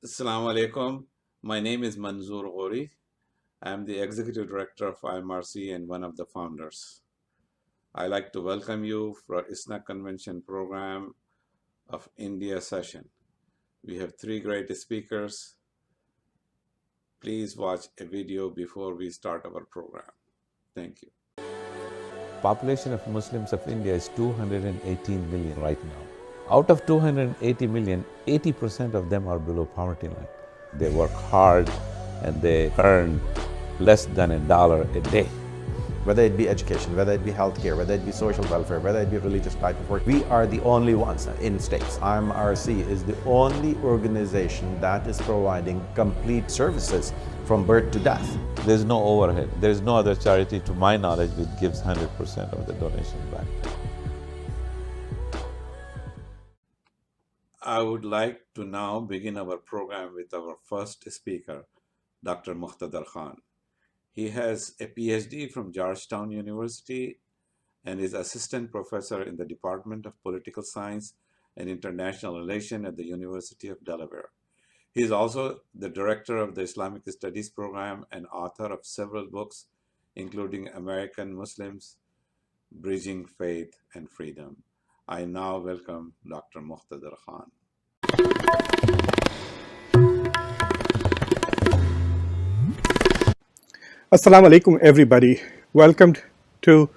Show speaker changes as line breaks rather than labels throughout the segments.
Assalamu alaikum. My name is Manzoor Ghori. I am the Executive Director of IMRC and one of the founders. I'd like to welcome you for ISNA Convention Program of India session. We have three great speakers. Please watch a video before we start our program. Thank you.
Population of Muslims of India is 218 million right now. Out of 280 million, 80% of them are below poverty line. They work hard and they earn less than $1 a day.
Whether it be education, whether it be healthcare, whether it be social welfare, whether it be religious type of work, we are the only ones in states. IMRC is the only organization that is providing complete services from birth to death.
There's no overhead. There's no other charity, to my knowledge, which gives 100% of the donation back.
I would like to now begin our program with our first speaker, Dr. Muqtedar Khan. He has a PhD from Georgetown University and is assistant professor in the Department of Political Science and International Relations at the University of Delaware. He is also the director of the Islamic Studies program and author of several books, including American Muslims, Bridging Faith and Freedom. I now welcome Dr. Muqtedar Khan.
Assalamu alaikum, everybody. Welcome to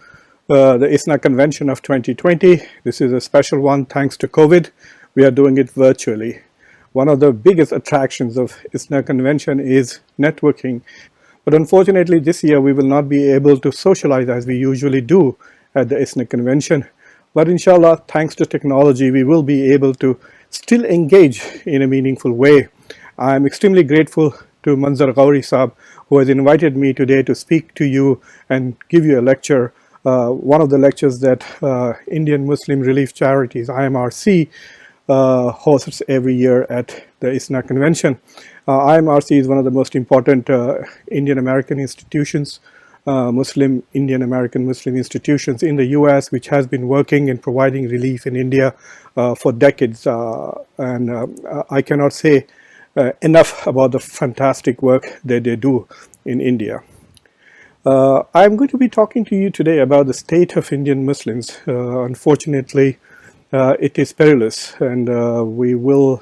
the ISNA Convention of 2020. This is a special one thanks to COVID. We are doing it virtually. One of the biggest attractions of ISNA Convention is networking. But unfortunately, this year we will not be able to socialize as we usually do at the ISNA Convention. But inshallah, thanks to technology, we will be able to still engage in a meaningful way. I am extremely grateful to Manzoor Ghori Saab, who has invited me today to speak to you and give you a lecture. One of the lectures that Indian Muslim Relief Charities, IMRC, hosts every year at the ISNA Convention. IMRC is one of the most important Indian American institutions, Indian American Muslim institutions in the US, which has been working and providing relief in India for decades. I cannot say enough about the fantastic work that they do in India. I'm going to be talking to you today about the state of Indian Muslims. Unfortunately, it is perilous, and we will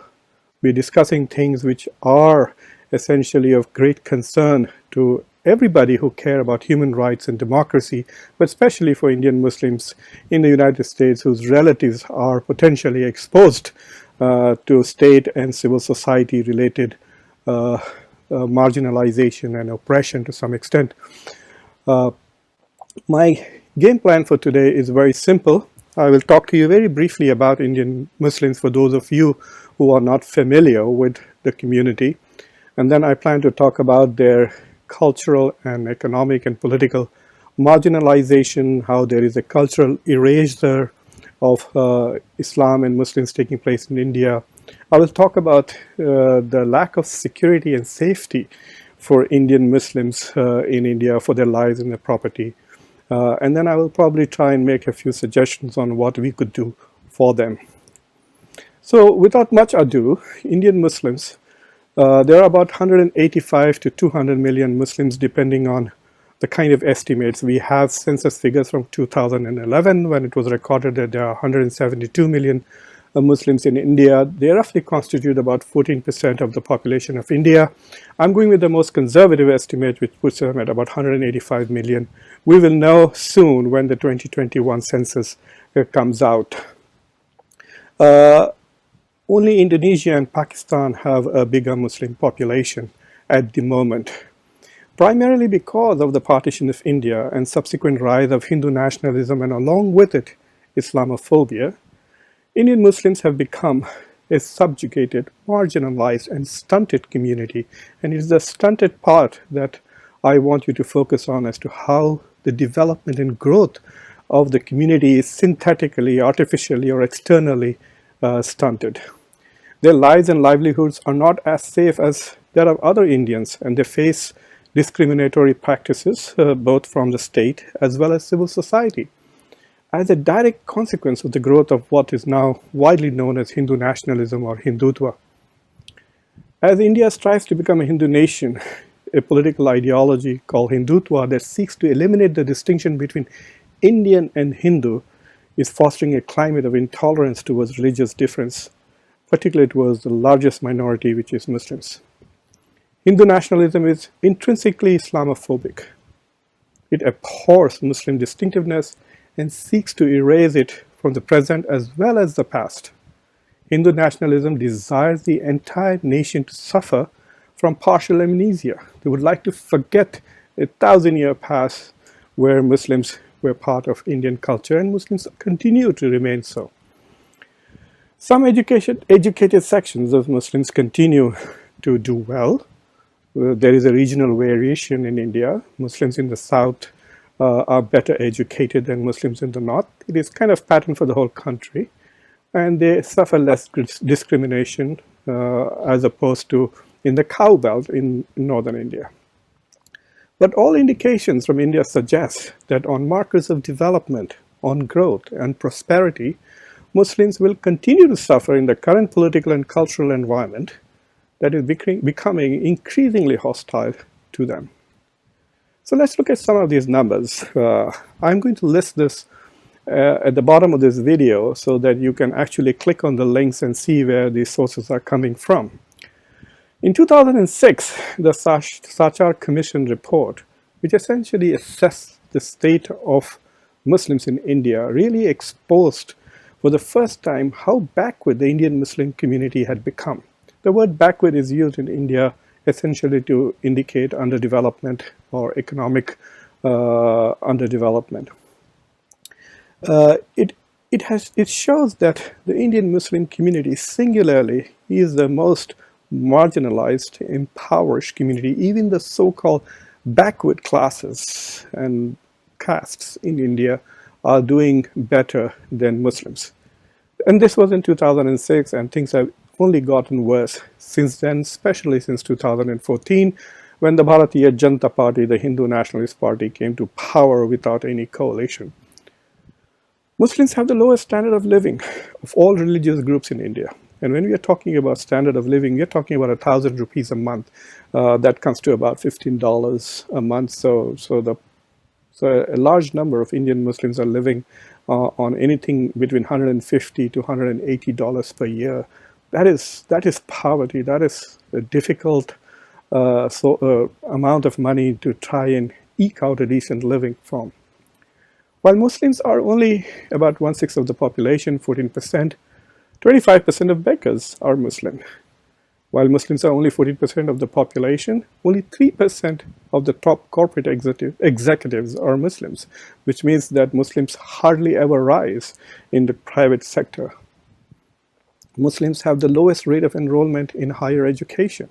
be discussing things which are essentially of great concern to everybody who care about human rights and democracy, but especially for Indian Muslims in the United States whose relatives are potentially exposed to state and civil society related marginalization and oppression to some extent. My game plan for today is very simple. I will talk to you very briefly about Indian Muslims for those of you who are not familiar with the community. And then I plan to talk about their cultural and economic and political marginalization, how there is a cultural erasure of Islam and Muslims taking place in India. I will talk about the lack of security and safety for Indian Muslims in India for their lives and their property. And then I will probably try and make a few suggestions on what we could do for them. So without much ado, Indian Muslims, there are about 185 to 200 million Muslims depending on the kind of estimates. We have census figures from 2011 when it was recorded that there are 172 million Muslims in India. They roughly constitute about 14% of the population of India. I'm going with the most conservative estimate, which puts them at about 185 million. We will know soon when the 2021 census comes out. Only Indonesia and Pakistan have a bigger Muslim population at the moment. Primarily because of the partition of India and subsequent rise of Hindu nationalism and along with it Islamophobia, Indian Muslims have become a subjugated, marginalized and stunted community, and it is the stunted part that I want you to focus on as to how the development and growth of the community is synthetically, artificially or externally stunted. Their lives and livelihoods are not as safe as that of other Indians, and they face discriminatory practices both from the state as well as civil society. As a direct consequence of the growth of what is now widely known as Hindu nationalism or Hindutva. As India strives to become a Hindu nation, a political ideology called Hindutva that seeks to eliminate the distinction between Indian and Hindu is fostering a climate of intolerance towards religious difference, particularly towards the largest minority, which is Muslims. Hindu nationalism is intrinsically Islamophobic. It abhors Muslim distinctiveness and seeks to erase it from the present as well as the past. Hindu nationalism desires the entire nation to suffer from partial amnesia. They would like to forget a 1,000-year past where Muslims were part of Indian culture and Muslims continue to remain so. Some educated sections of Muslims continue to do well. There is a regional variation in India. Muslims in the south are better educated than Muslims in the north. It is kind of pattern for the whole country. And they suffer less discrimination as opposed to in the cow belt in northern India. But all indications from India suggest that on markers of development, on growth and prosperity, Muslims will continue to suffer in the current political and cultural environment that is becoming increasingly hostile to them. So let's look at some of these numbers. I'm going to list this at the bottom of this video so that you can actually click on the links and see where these sources are coming from. In 2006, the Sacha Commission report, which essentially assessed the state of Muslims in India, really exposed for the first time how backward the Indian Muslim community had become. The word backward is used in India essentially to indicate underdevelopment or economic underdevelopment. It shows that the Indian Muslim community singularly is the most marginalized, impoverished community. Even the so-called backward classes and castes in India are doing better than Muslims. And this was in 2006, and things have only gotten worse since then, especially since 2014, when the Bharatiya Janata Party, the Hindu Nationalist Party, came to power without any coalition. Muslims have the lowest standard of living of all religious groups in India. And when we are talking about standard of living, we are talking about 1,000 rupees a month. That comes to about $15 a month. So a large number of Indian Muslims are living on anything between $150 to $180 per year. That is poverty. That is a difficult amount of money to try and eke out a decent living from. While Muslims are only about 1/6 of the population, 14%, 25% of beggars are Muslim. While Muslims are only 14% of the population, only 3% of the top corporate executives are Muslims, which means that Muslims hardly ever rise in the private sector. Muslims have the lowest rate of enrollment in higher education.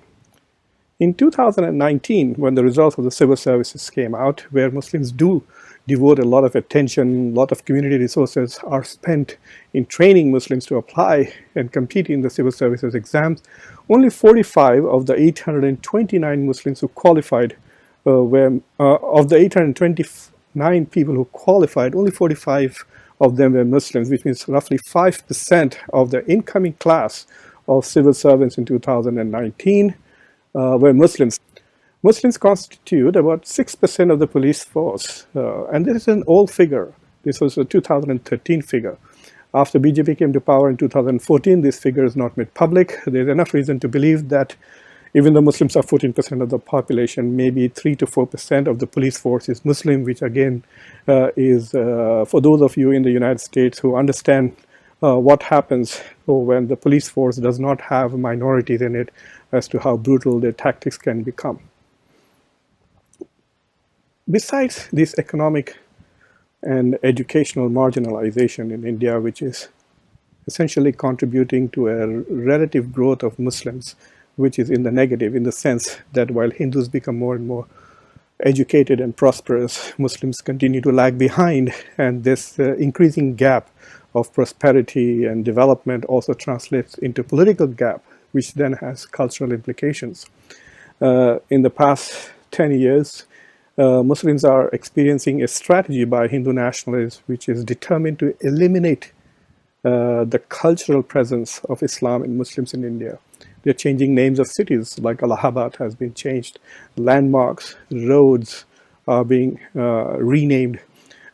In 2019, when the results of the civil services came out, where Muslims do devote a lot of attention, a lot of community resources are spent in training Muslims to apply and compete in the civil services exams, only 45 of the 829 Muslims who qualified of the 829 people who qualified, only 45 of them were Muslims, which means roughly 5% of the incoming class of civil servants in 2019 were Muslims. Muslims constitute about 6% of the police force, and this is an old figure. This was a 2013 figure. After BJP came to power in 2014, this figure is not made public. There's enough reason to believe that even though Muslims are 14% of the population, maybe 3 to 4% of the police force is Muslim, which again is, for those of you in the United States who understand what happens when the police force does not have minorities in it, as to how brutal their tactics can become. Besides this economic and educational marginalization in India, which is essentially contributing to a relative growth of Muslims, which is in the negative, in the sense that while Hindus become more and more educated and prosperous, Muslims continue to lag behind, and this increasing gap of prosperity and development also translates into political gap, which then has cultural implications. In the past 10 years, Muslims are experiencing a strategy by Hindu nationalists which is determined to eliminate the cultural presence of Islam and Muslims in India. They're changing names of cities, like Allahabad has been changed. Landmarks, roads are being renamed.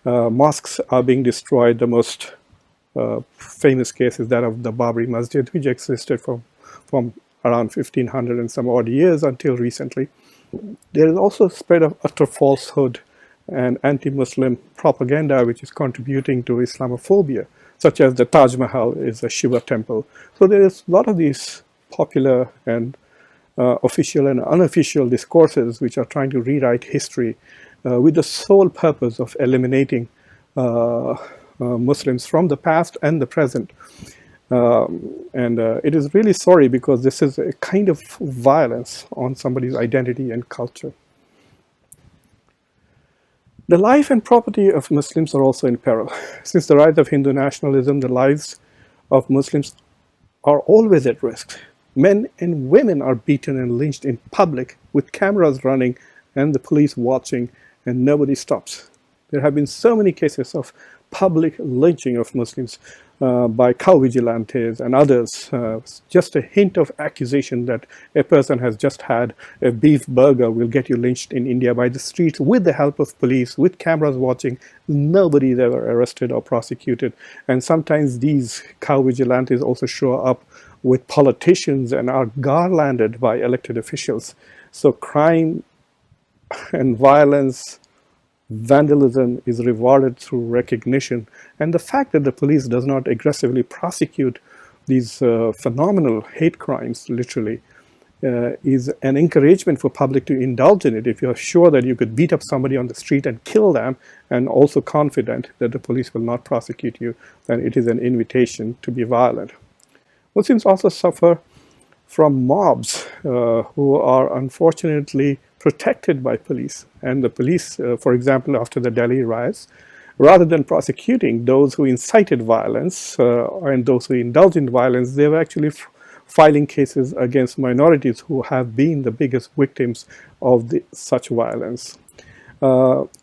Mosques are being destroyed. The most famous case is that of the Babri Masjid, which existed from around 1500 and some odd years until recently. There is also a spread of utter falsehood and anti-Muslim propaganda which is contributing to Islamophobia, such as the Taj Mahal is a Shiva temple. So there is a lot of these popular and official and unofficial discourses which are trying to rewrite history with the sole purpose of eliminating Muslims from the past and the present. It is really sorry, because this is a kind of violence on somebody's identity and culture. The life and property of Muslims are also in peril. Since the rise of Hindu nationalism, the lives of Muslims are always at risk. Men and women are beaten and lynched in public with cameras running and the police watching, and nobody stops. There have been so many cases of public lynching of Muslims by cow vigilantes and others. Just a hint of accusation that a person has just had a beef burger will get you lynched in India by the streets with the help of police, with cameras watching. Nobody is ever arrested or prosecuted. And sometimes these cow vigilantes also show up with politicians and are garlanded by elected officials. So crime and violence, vandalism is rewarded through recognition, and the fact that the police does not aggressively prosecute these phenomenal hate crimes, literally, is an encouragement for public to indulge in it. If you're sure that you could beat up somebody on the street and kill them, and also confident that the police will not prosecute you, then it is an invitation to be violent. Muslims also suffer from mobs who are unfortunately protected by police. And the police, for example, after the Delhi riots, rather than prosecuting those who incited violence and those who indulged in violence, they were actually filing cases against minorities who have been the biggest victims of such violence.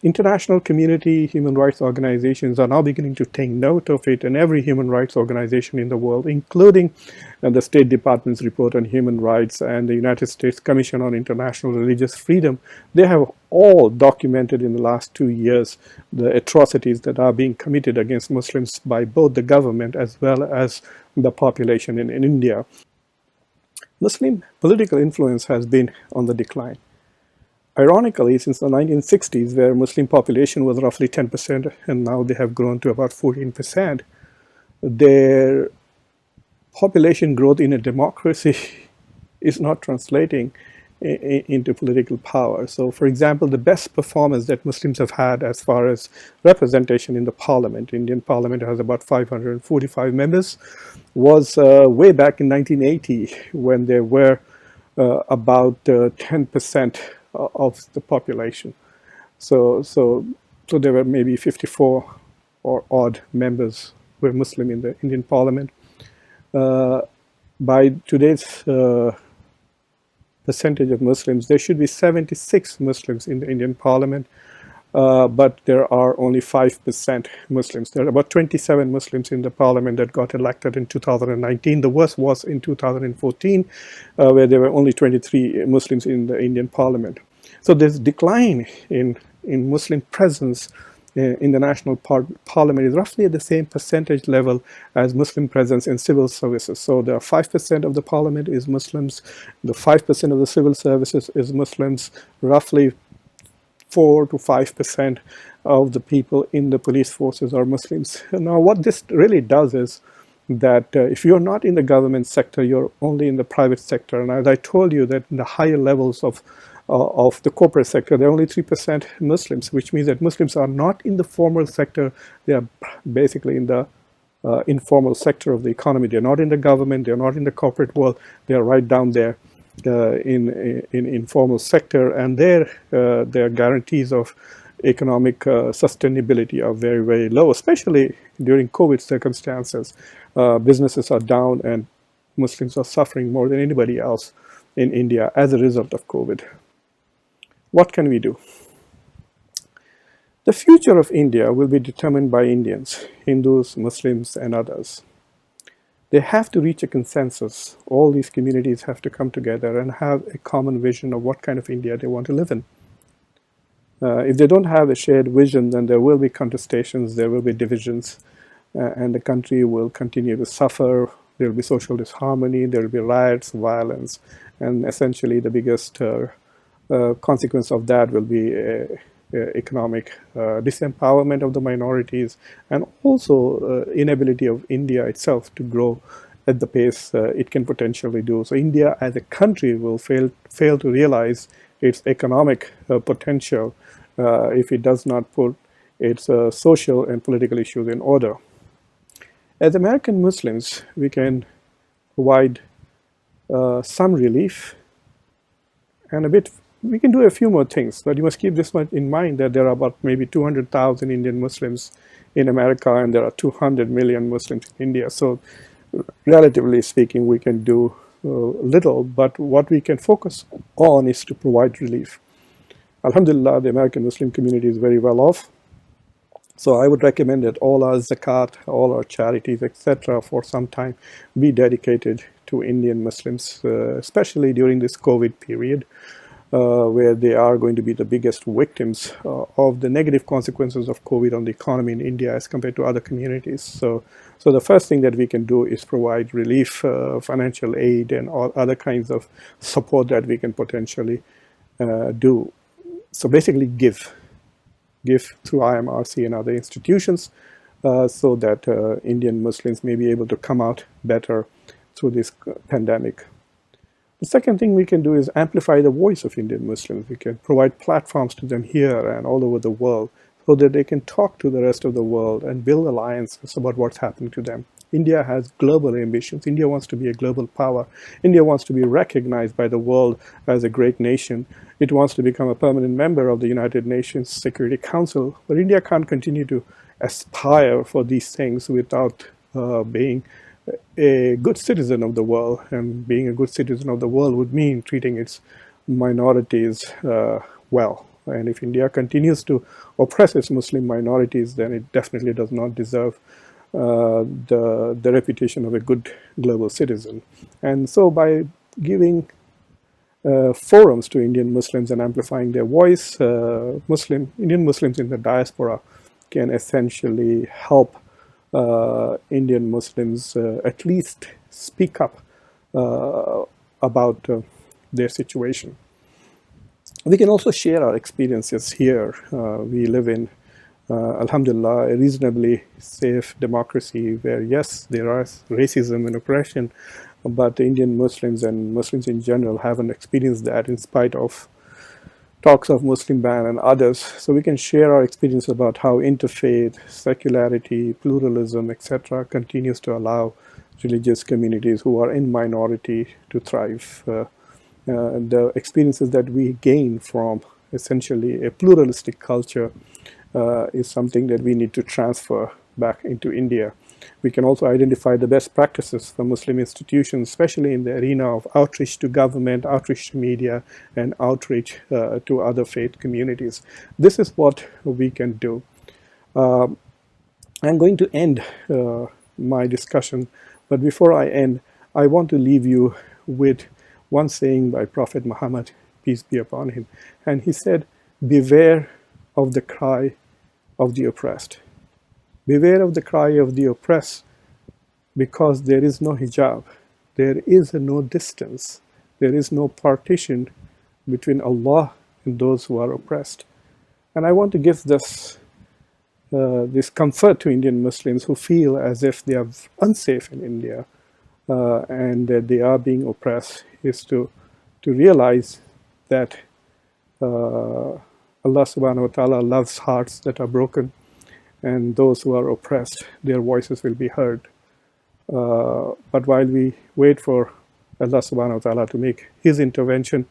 International community human rights organizations are now beginning to take note of it, and every human rights organization in the world, including the State Department's report on human rights and the United States Commission on International Religious Freedom, they have all documented in the last 2 years the atrocities that are being committed against Muslims by both the government as well as the population in India. Muslim political influence has been on the decline. Ironically, since the 1960s, where Muslim population was roughly 10%, and now they have grown to about 14%, their population growth in a democracy is not translating into political power. So, for example, the best performance that Muslims have had as far as representation in the parliament, Indian parliament has about 545 members, was way back in 1980, when there were about 10% of the population. So there were maybe 54 or odd members who were Muslim in the Indian parliament. By today's percentage of Muslims, there should be 76 Muslims in the Indian parliament, but there are only 5% Muslims. There are about 27 Muslims in the parliament that got elected in 2019. The worst was in 2014, where there were only 23 Muslims in the Indian parliament. So this decline in Muslim presence in the national parliament is roughly at the same percentage level as Muslim presence in civil services. So there are 5% of the parliament is Muslims, the 5% of the civil services is Muslims, roughly 4 to 5% of the people in the police forces are Muslims. Now, what this really does is that if you're not in the government sector, you're only in the private sector. And as I told you, that in the higher levels of the corporate sector, there are only 3% Muslims, which means that Muslims are not in the formal sector. They are basically in the informal sector of the economy. They're not in the government. They're not in the corporate world. They're right down there in informal sector, and their guarantees of economic sustainability are very, very low, especially during COVID circumstances. Businesses are down, and Muslims are suffering more than anybody else in India as a result of COVID. What can we do? The future of India will be determined by Indians, Hindus, Muslims, and others. They have to reach a consensus. All these communities have to come together and have a common vision of what kind of India they want to live in. If they don't have a shared vision, then there will be contestations, there will be divisions, and the country will continue to suffer. There will be social disharmony, there will be riots, violence, and essentially the biggest consequence of that will be economic disempowerment of the minorities, and also inability of India itself to grow at the pace it can potentially do. So India as a country will fail to realize its economic potential if it does not put its social and political issues in order. As American Muslims, we can provide some relief and we can do a few more things, but you must keep this much in mind, that there are about maybe 200,000 Indian Muslims in America, and there are 200 million Muslims in India. So relatively speaking, we can do little, but what we can focus on is to provide relief. Alhamdulillah, the American Muslim community is very well off. So I would recommend that all our zakat, all our charities, etc., for some time be dedicated to Indian Muslims, especially during this COVID period, where they are going to be the biggest victims of the negative consequences of COVID on the economy in India as compared to other communities. So the first thing that we can do is provide relief, financial aid, and all other kinds of support that we can potentially do. So basically give through IMRC and other institutions so that Indian Muslims may be able to come out better through this pandemic. The second thing we can do is amplify the voice of Indian Muslims. We can provide platforms to them here and all over the world so that they can talk to the rest of the world and build alliances about what's happening to them. India has global ambitions. India wants to be a global power. India wants to be recognized by the world as a great nation. It wants to become a permanent member of the United Nations Security Council. But India can't continue to aspire for these things without being a good citizen of the world. And being a good citizen of the world would mean treating its minorities well. And if India continues to oppress its Muslim minorities, then it definitely does not deserve the reputation of a good global citizen. And so by giving forums to Indian Muslims and amplifying their voice, Indian Muslims in the diaspora can essentially help Indian Muslims at least speak up about their situation. We can also share our experiences here. We live in Alhamdulillah, a reasonably safe democracy where, yes, there are racism and oppression, but the Indian Muslims and Muslims in general haven't experienced that in spite of talks of Muslim ban and others. So we can share our experience about how interfaith, secularity, pluralism, etc. continues to allow religious communities who are in minority to thrive. The experiences that we gain from essentially a pluralistic culture is something that we need to transfer back into India. We can also identify the best practices for Muslim institutions, especially in the arena of outreach to government, outreach to media, and outreach to other faith communities. This is what we can do. I'm going to end my discussion, but before I end, I want to leave you with one saying by Prophet Muhammad, peace be upon him. And he said, "Beware of the cry of the oppressed. Beware of the cry of the oppressed, because there is no hijab, there is no distance, there is no partition between Allah and those who are oppressed." And I want to give this comfort to Indian Muslims who feel as if they are unsafe in India and that they are being oppressed, is to realize that Allah subhanahu wa ta'ala loves hearts that are broken, and those who are oppressed, their voices will be heard. But while we wait for Allah subhanahu wa ta'ala to make his intervention,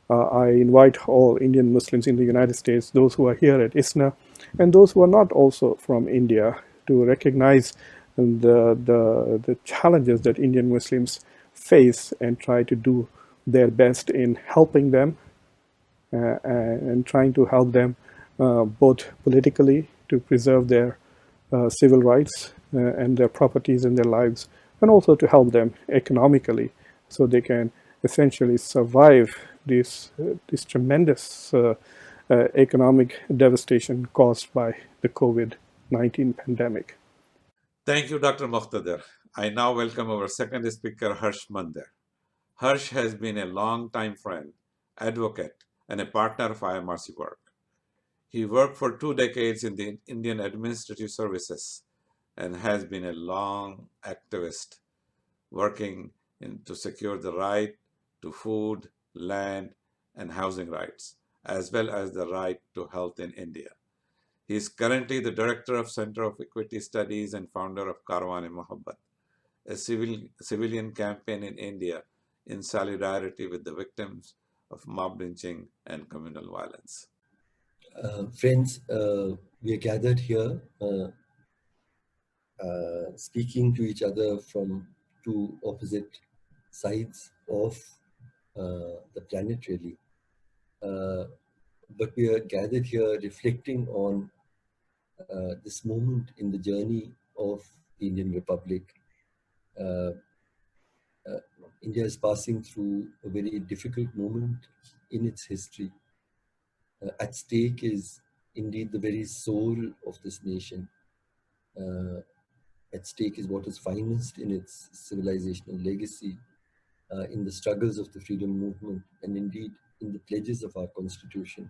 I invite all Indian Muslims in the United States, those who are here at ISNA, and those who are not also from India, to recognize the challenges that Indian Muslims face and try to do their best in helping them and trying to help them both politically to preserve their civil rights and their properties and their lives, and also to help them economically so they can essentially survive this tremendous economic devastation caused by the COVID-19 pandemic.
Thank you, Dr. Muqtedar. I now welcome our second speaker, Harsh Mander. Harsh has been a long-time friend, advocate, and a partner of IMRC work. He worked for 2 decades in the Indian Administrative Services and has been a long activist working to secure the right to food, land, and housing rights, as well as the right to health in India. He is currently the director of Center of Equity Studies and founder of Karwan-e-Mohabbat, a civilian campaign in India in solidarity with the victims of mob lynching and communal violence.
Friends, we are gathered here speaking to each other from two opposite sides of the planet, really. But we are gathered here reflecting on this moment in the journey of the Indian Republic. India is passing through a very difficult moment in its history. At stake is indeed the very soul of this nation. At stake is what is finest in its civilizational legacy, in the struggles of the freedom movement, and indeed in the pledges of our constitution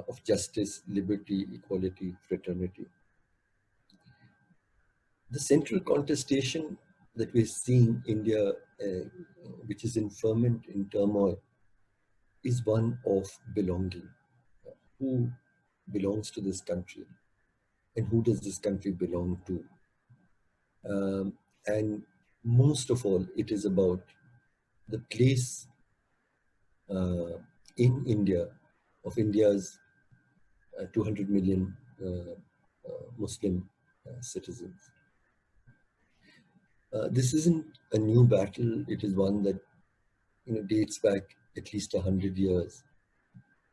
of justice, liberty, equality, fraternity. The central contestation that we're seeing India, which is in ferment, in turmoil, is one of belonging. Who belongs to this country, and who does this country belong to? And most of all, it is about the place in India of India's 200 million Muslim citizens. This isn't a new battle. It is one that dates back at least 100 years.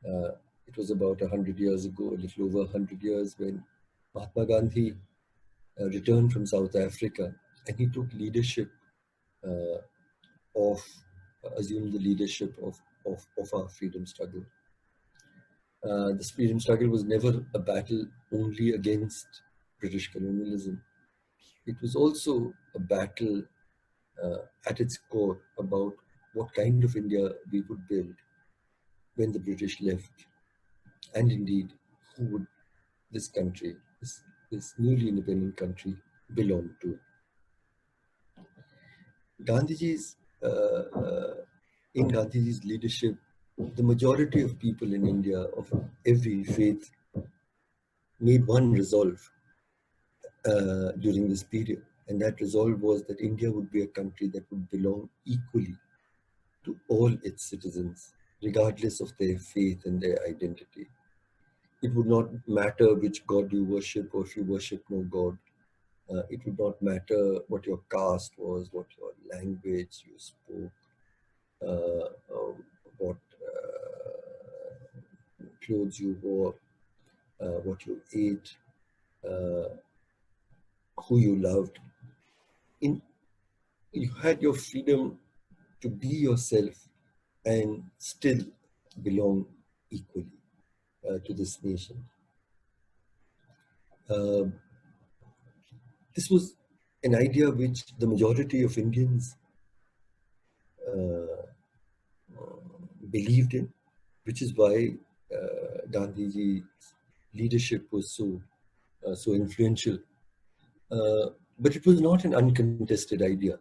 It was about 100 years ago, a little over 100 years, when Mahatma Gandhi returned from South Africa, and he took leadership assumed the leadership of our freedom struggle. This freedom struggle was never a battle only against British colonialism. It was also a battle at its core about what kind of India we would build when the British left, and indeed who would this country, this newly independent country, belong to. In Gandhiji's leadership, the majority of people in India of every faith made one resolve during this period. And that resolve was that India would be a country that would belong equally to all its citizens, regardless of their faith and their identity. It would not matter which God you worship, or if you worship no God. It would not matter what your caste was, what your language you spoke, what clothes you wore, what you ate, who you loved. You had your freedom to be yourself and still belong equally to this nation. This was an idea which the majority of Indians believed in, which is why Gandhiji's leadership was so influential. But it was not an uncontested idea.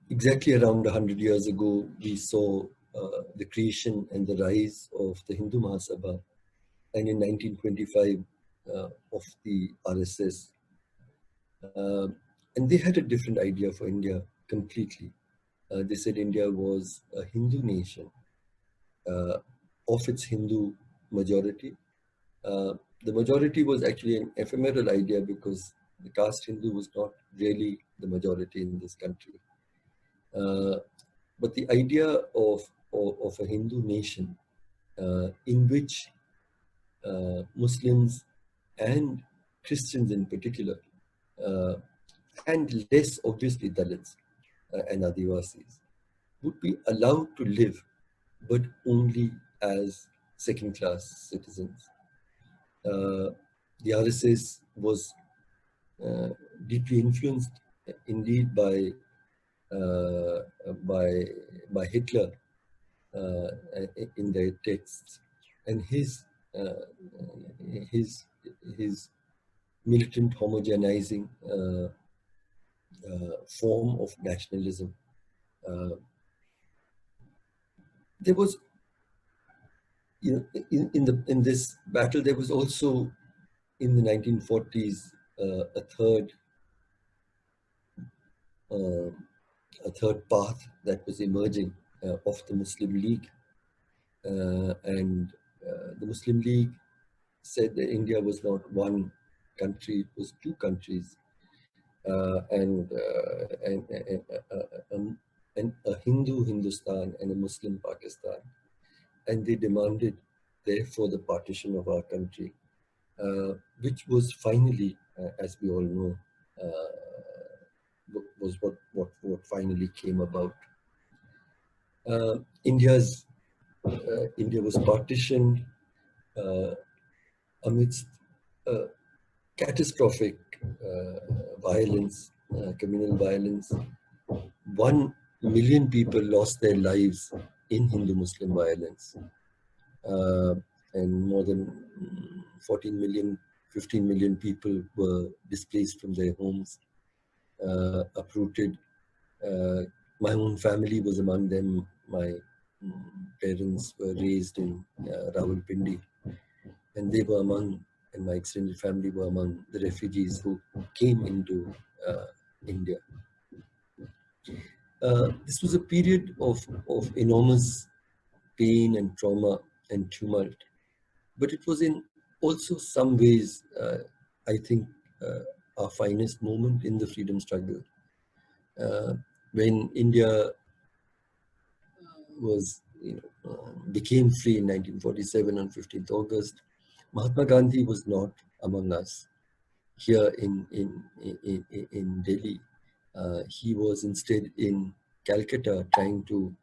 Exactly around 100 years ago, we saw the creation and the rise of the Hindu Mahasabha, and in 1925 of the RSS. And they had a different idea for India completely. They said India was a Hindu nation of its Hindu majority. The majority was actually an ephemeral idea, because the caste Hindu was not really the majority in this country. But the idea of a Hindu nation in which Muslims and Christians in particular and less obviously Dalits and Adivasis, would be allowed to live, but only as second-class citizens. The RSS was deeply influenced, indeed, uh, by by Hitler uh, in their texts, and uh, his his militant homogenizing form of nationalism. Uh, there was, in this battle, there was also in the 1940s a uh, third path that was emerging of the Muslim League, and the Muslim League said that India was not one country; it was two countries, and a Hindu Hindustan and a Muslim Pakistan, and they demanded, therefore, the partition of our country, which was finally, as we all know, was what finally came about. India's India was partitioned amidst catastrophic violence, communal violence. 1 million people lost their lives in Hindu-Muslim violence, and more than 14 million, 15 million people were displaced from their homes, uprooted. My own family was among them. My parents were raised in Rawalpindi, and they were among, and my extended family were among the refugees who came into India. This was a period of enormous pain and trauma and tumult, but it was in also some ways, I think, our finest moment in the freedom struggle. When India was, became free in 1947 on 15th August, Mahatma Gandhi was not among us here in Delhi. He was instead in Calcutta, trying to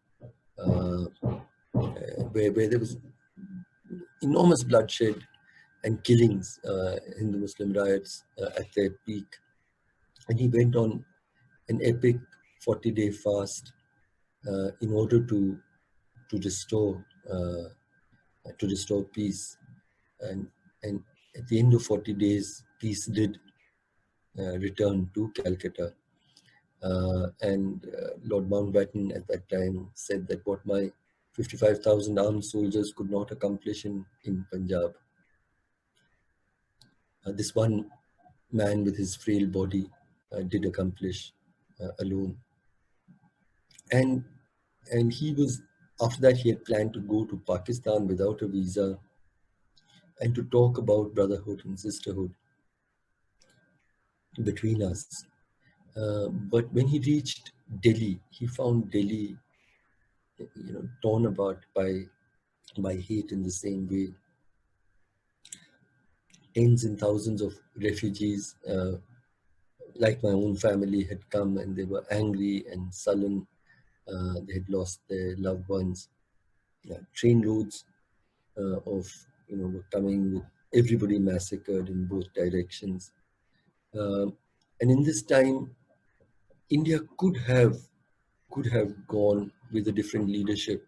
where there was enormous bloodshed and killings, Hindu-Muslim riots at their peak, and he went on an epic 40-day fast in order to restore peace, and at the end of 40 days, peace did return to Calcutta. And Lord Mountbatten at that time said that what my 55,000 armed soldiers could not accomplish in Punjab, this one man with his frail body did accomplish alone. And he was, after that, he had planned to go to Pakistan without a visa and to talk about brotherhood and sisterhood between us. But when he reached Delhi, he found Delhi, torn apart by hate in the same way. Tens and thousands of refugees, like my own family, had come, and they were angry and sullen. They had lost their loved ones. Trainloads of were coming, with everybody massacred in both directions. And in this time, India could have gone with a different leadership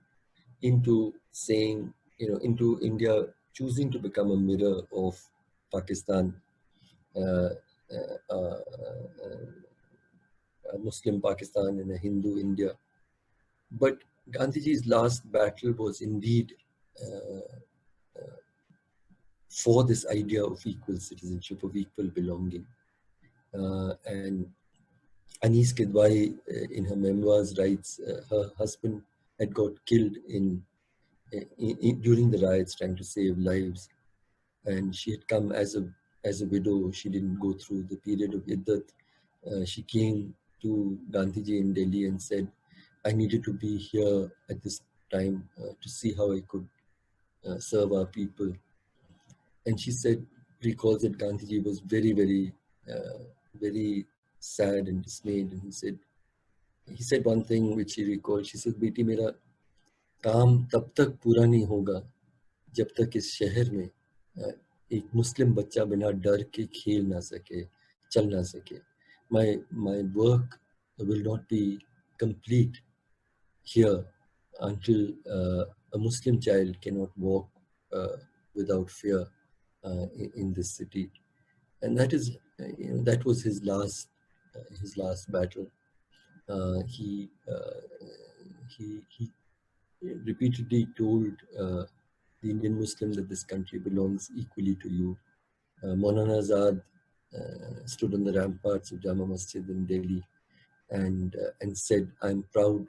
into saying, into India choosing to become a mirror of Pakistan, a Muslim Pakistan and a Hindu India. But Gandhiji's last battle was indeed for this idea of equal citizenship, of equal belonging. And Anis Kidwai, in her memoirs, writes her husband had got killed during the riots, trying to save lives, and she had come as a widow. She didn't go through the period of iddat. She came to Gandhiji in Delhi and said, "I needed to be here at this time to see how I could serve our people." And she said, recalls that Gandhiji was very, very, very sad and dismayed, and he said one thing which he recalled. She said, "बेटी मेरा काम तब तक पूरा नहीं होगा जब तक इस शहर में एक मुस्लिम बच्चा बिना डर के खेल ना सके, चल ना सके. My work will not be complete here until a Muslim child cannot walk without fear in this city." And that is, that was his last battle. He repeatedly told the Indian Muslim that this country belongs equally to you. Maulana Azad stood on the ramparts of Jama Masjid in Delhi and said, "I'm proud.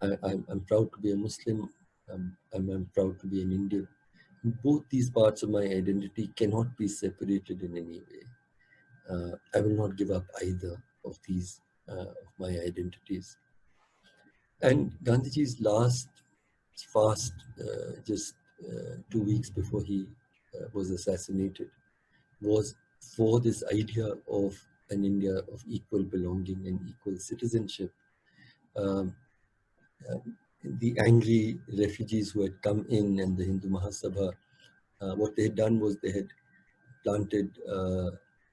I'm proud to be a Muslim. I'm proud to be an Indian. Both these parts of my identity cannot be separated in any way. I will not give up either of these of my identities." And Gandhiji's last fast, just 2 weeks before he was assassinated, was for this idea of an India of equal belonging and equal citizenship. Um, the angry refugees who had come in and the Hindu Mahasabha, what they had done was they had planted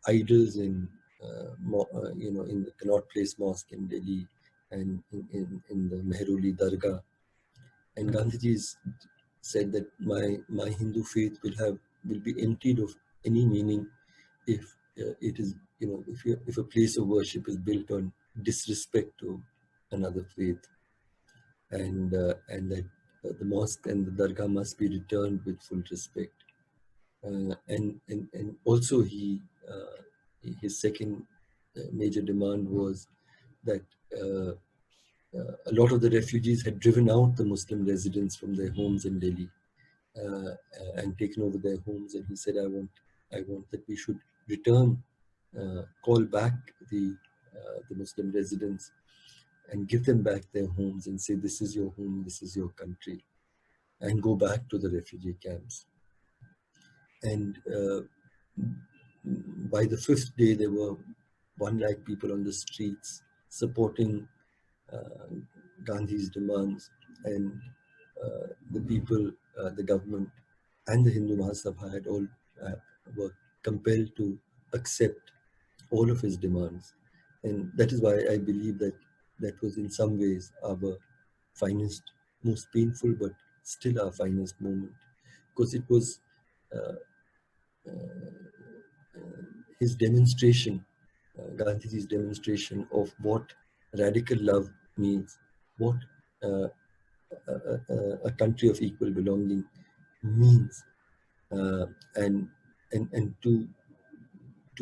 idols in the Connaught Place Mosque in Delhi and in the Mehruli Dargah. And Gandhiji said that my Hindu faith will be emptied of any meaning if it is, if a place of worship is built on disrespect to another faith, and that the mosque and the dargah must be returned with full respect. And also his second major demand was that a lot of the refugees had driven out the Muslim residents from their homes in Delhi and taken over their homes. And he said, I want that we should return, call back the Muslim residents and give them back their homes and say, this is your home, this is your country, and go back to the refugee camps. And by the fifth day, there were 1 lakh people on the streets supporting Gandhi's demands, and the people, the government, and the Hindu Mahasabha had all were compelled to accept all of his demands. And that is why I believe that was in some ways our finest, most painful, but still our finest moment, because it was his demonstration, Gandhiji's demonstration of what radical love means, what a country of equal belonging means. And 2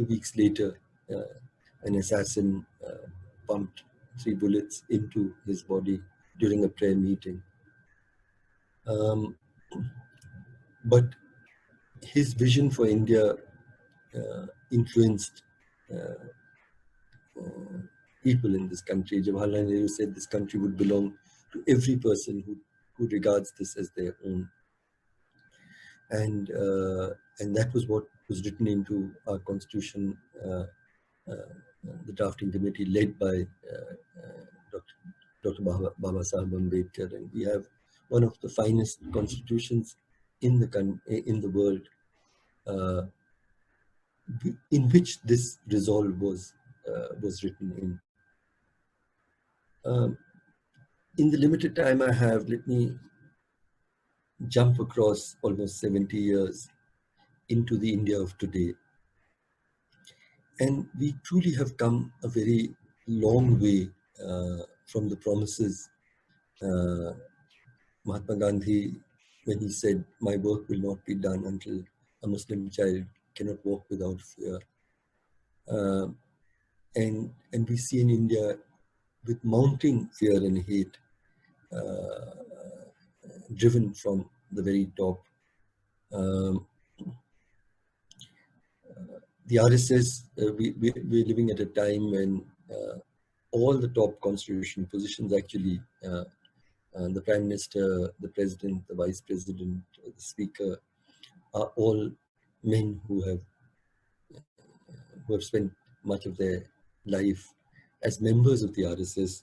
weeks later, an assassin pumped 3 bullets into his body during a prayer meeting. But his vision for India influenced people in this country. Jawaharlal Nehru said this country would belong to every person who regards this as their own. And that was what was written into our constitution, the drafting committee led by Dr. Baba Sahib Ambedkar. And we have one of the finest constitutions in the world, in which this resolve was written in. In the limited time I have, let me jump across almost 70 years into the India of today. And we truly have come a very long way from the promises Mahatma Gandhi, when he said, "My work will not be done until a Muslim child cannot walk without fear." And we see in India, with mounting fear and hate, driven from the very top. The RSS, we're living at a time when all the top constitutional positions actually, the Prime Minister, the President, the Vice President, the Speaker, are all men who have spent much of their life as members of the RSS,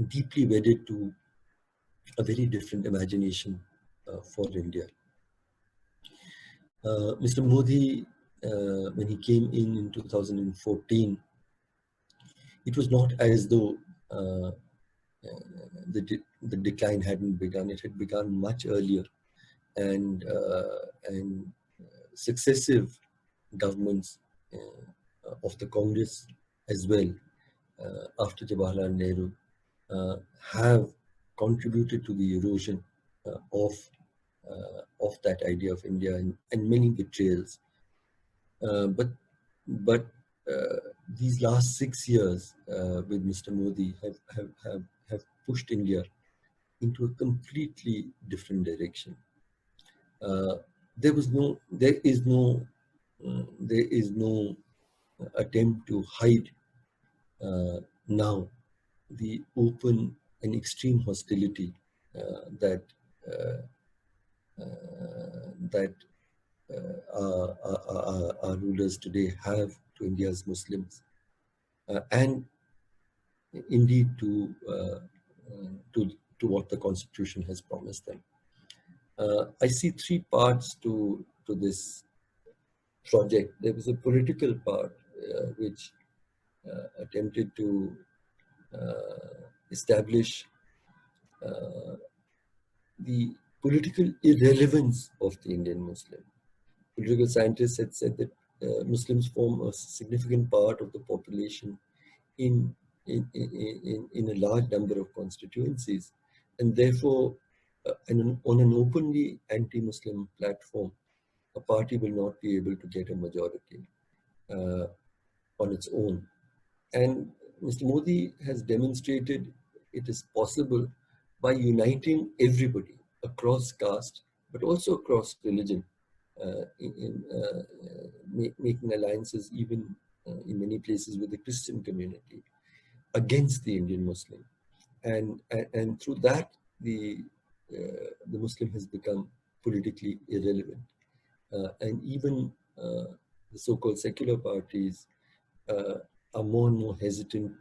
deeply wedded to a very different imagination for India. Mr. Modi, when he came in 2014, it was not as though the decline hadn't begun. It had begun much earlier, and successive governments of the Congress as well after Jawaharlal Nehru have contributed to the erosion of that idea of India, and many betrayals. But these last 6 years with Mr. Modi have pushed India into a completely different direction. There is no attempt to hide now the open and extreme hostility that our rulers today have to India's Muslims, and indeed to what the Constitution has promised them. I see three parts to this project. There was a political part which attempted to establish the political irrelevance of the Indian Muslim. Political scientists had said that Muslims form a significant part of the population in a large number of constituencies, and therefore on an openly anti-Muslim platform, a party will not be able to get a majority on its own. And Mr. Modi has demonstrated it is possible by uniting everybody across caste, but also across religion, making alliances even in many places with the Christian community against the Indian Muslim. And through that, the Muslim has become politically irrelevant. And even the so-called secular parties are more and more hesitant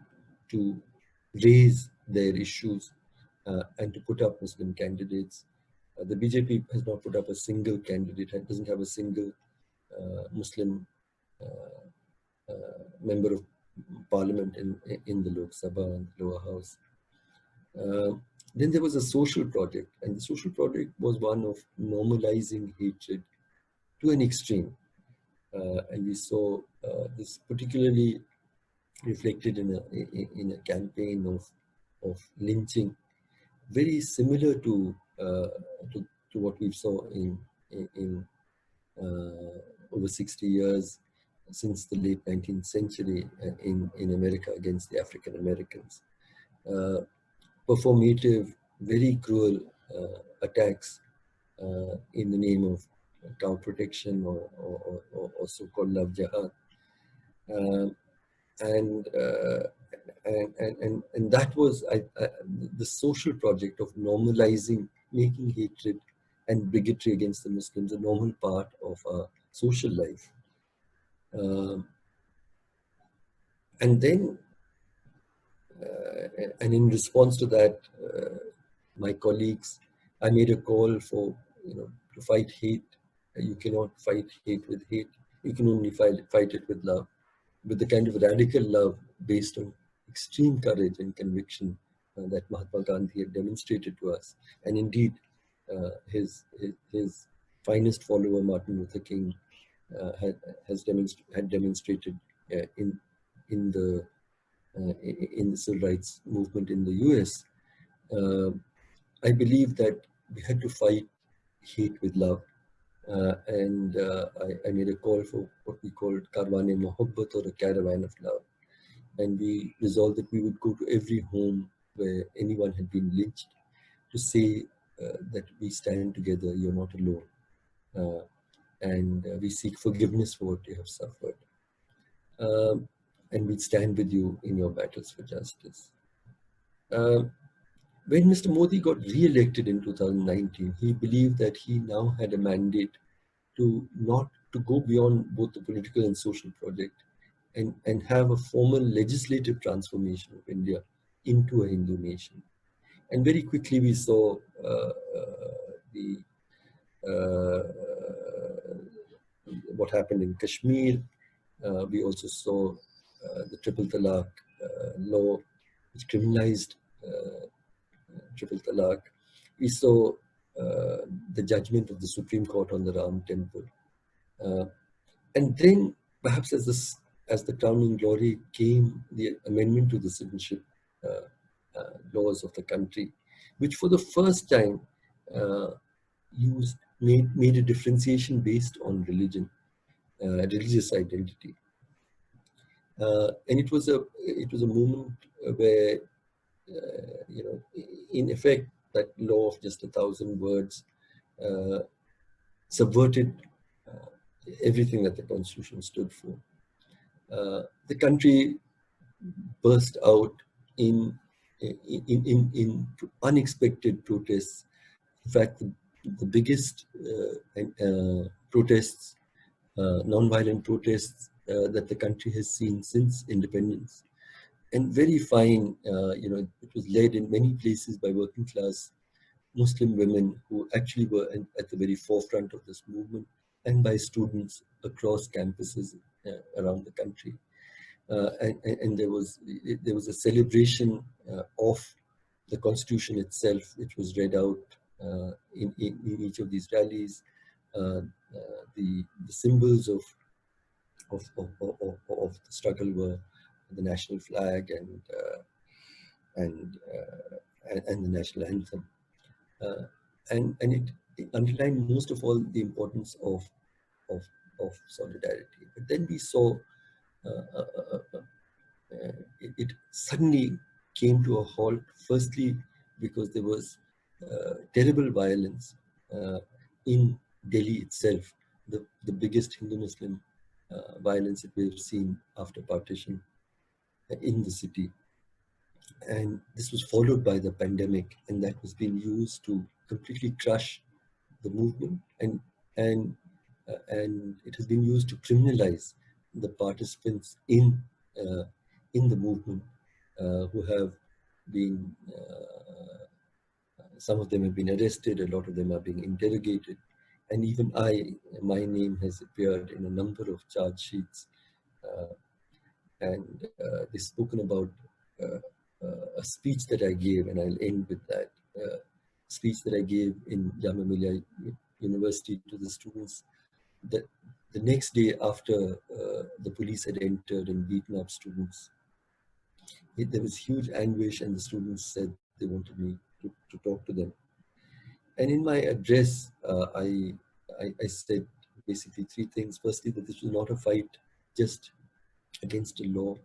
to raise their issues and to put up Muslim candidates. The BJP has not put up a single candidate, it doesn't have a single Muslim member of parliament in the Lok Sabha and lower house. Then there was a social project, and the social project was one of normalizing hatred to an extreme. And we saw this particularly reflected in a campaign of lynching, very similar to what we saw in over 60 years since the late 19th century in America against the African Americans. Performative, very cruel attacks in the name of cow protection or so-called love jihad. And that was the social project of normalizing, making hatred and bigotry against the Muslims a normal part of our social life. And then, and in response to that, my colleagues, I made a call for, to fight hate. You cannot fight hate with hate. You can only fight it with love, with the kind of radical love based on extreme courage and conviction that Mahatma Gandhi had demonstrated to us. And indeed, his finest follower, Martin Luther King, had demonstrated in the civil rights movement in the US. I believe that we had to fight hate with love. And I made a call for what we called Karwane Mohabbat, or a caravan of love. And we resolved that we would go to every home where anyone had been lynched to say that we stand together, you're not alone. And we seek forgiveness for what you have suffered. And we stand with you in your battles for justice. When Mr. Modi got re-elected in 2019, he believed that he now had a mandate to go beyond both the political and social project, and have a formal legislative transformation of India into a Hindu nation. And very quickly we saw the what happened in Kashmir. We also saw the triple talaq law, which criminalized triple talaq. We saw the judgment of the Supreme Court on the Ram Temple. And then, perhaps as the crowning glory came the amendment to the citizenship laws of the country, which for the first time made a differentiation based on religion, religious identity. And it was a moment where, in effect, that law of just 1,000 words subverted everything that the Constitution stood for. The country burst out in unexpected protests. In fact, the biggest protests, non-violent protests that the country has seen since independence. And very fine, it was led in many places by working class Muslim women who actually were at the very forefront of this movement, and by students across campuses around the country. And there was a celebration of the Constitution itself, which was read out in each of these rallies. The symbols of the struggle were the national flag and the national anthem, and it underlined most of all the importance of solidarity. But then we saw it suddenly came to a halt. Firstly, because there was terrible violence in Delhi itself, the biggest Hindu-Muslim violence that we've seen after partition in the city. And this was followed by the pandemic, and that was being used to completely crush the movement, and it has been used to criminalize the participants in the movement who have been, some of them have been arrested, a lot of them are being interrogated, and even my name has appeared in a number of charge sheets, and they've spoken about a speech that I gave, and I'll end with that speech that I gave in Jamia Millia University to the students. That the next day after the police had entered and beaten up students, there was huge anguish, and the students said they wanted me to talk to them. And in my address, I said basically three things. Firstly, that this was not a fight just against a law,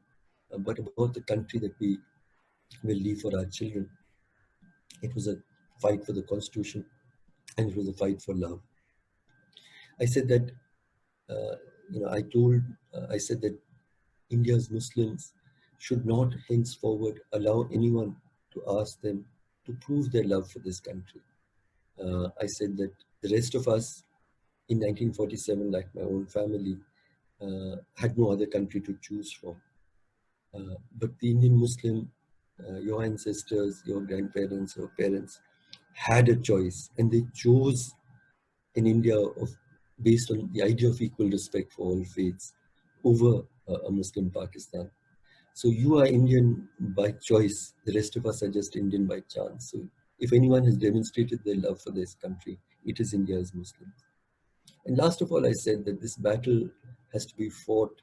but about the country that we will leave for our children. It was a fight for the Constitution, and it was a fight for love. I said that, I said that India's Muslims should not henceforward allow anyone to ask them to prove their love for this country. I said that the rest of us in 1947, like my own family, had no other country to choose from. But the Indian Muslim, your ancestors, your grandparents, your parents, had a choice, and they chose an India based on the idea of equal respect for all faiths over a Muslim Pakistan. So you are Indian by choice. The rest of us are just Indian by chance. So if anyone has demonstrated their love for this country, it is India's Muslims. And last of all, I said that this battle has to be fought,